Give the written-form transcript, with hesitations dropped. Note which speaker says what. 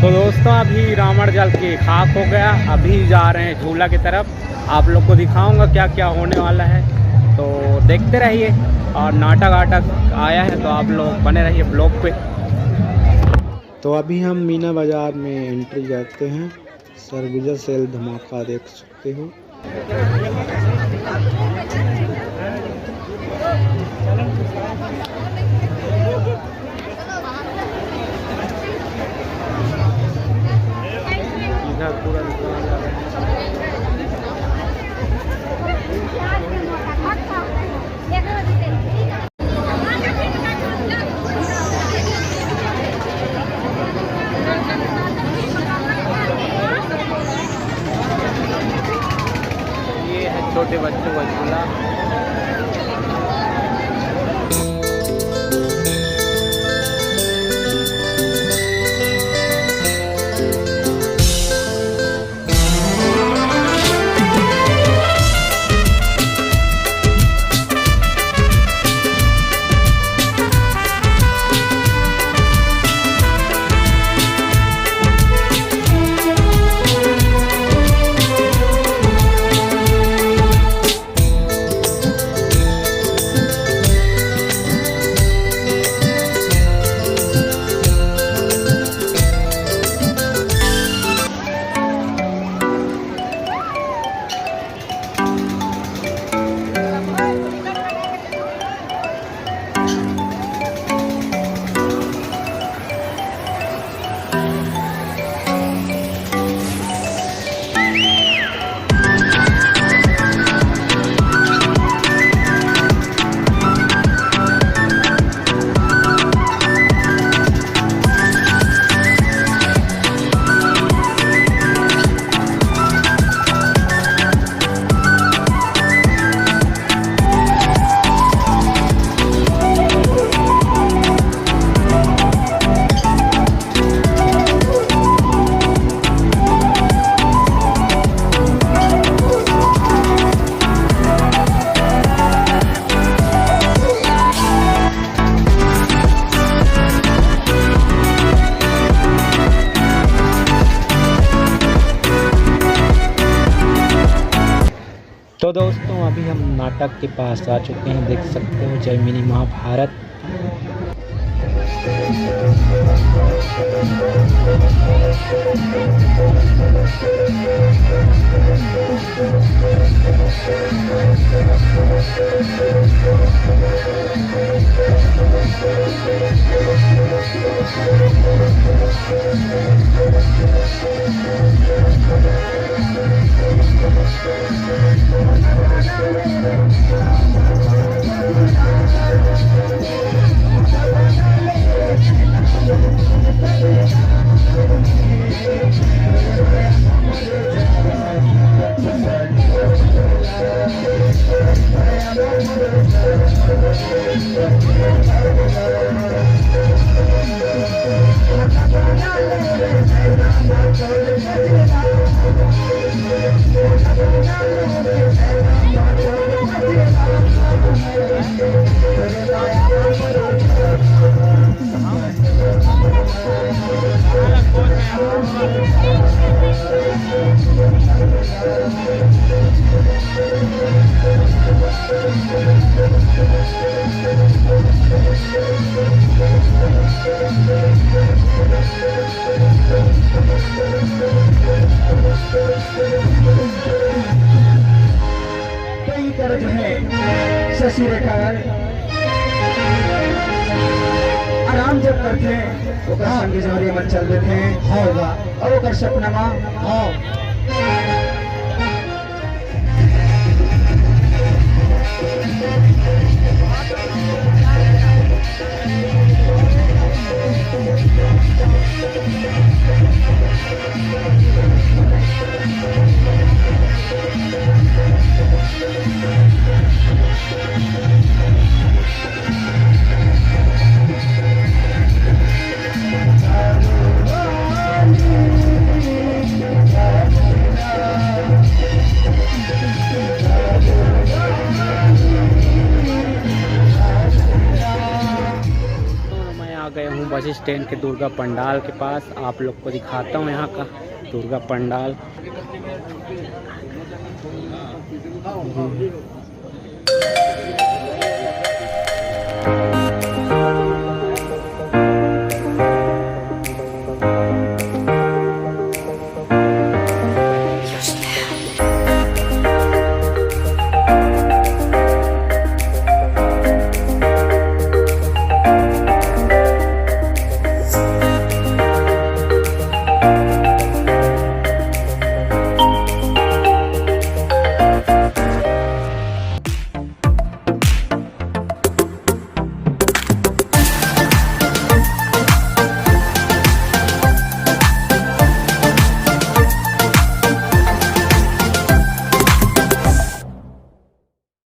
Speaker 1: तो दोस्तों अभी रावण जल के खाक हो गया, अभी जा रहे हैं झूला की तरफ। आप लोग को दिखाऊंगा क्या क्या होने वाला है, तो देखते रहिए। और नाटक आटक आया है तो आप लोग बने रहिए ब्लॉग पे। तो अभी हम मीना बाज़ार में एंट्री करते हैं। सरगुजा सेल धमाका देख सकते हो। इधर पूरा दुकान जा रहा है। ये है छोटे बच्चों का झूला। तो दोस्तों अभी हम नाटक के पास आ चुके हैं, देख सकते हो जय मिनी महाभारत।
Speaker 2: कई तरह जो है शशि रेखा आराम जब करते हैं वो संगी जवरिया में चल देते हैं होगा और वो कर सपना हाँ
Speaker 1: स्टैंड के दुर्गा पंडाल के पास। आप लोग को दिखाता हूँ यहाँ का दुर्गा पंडाल।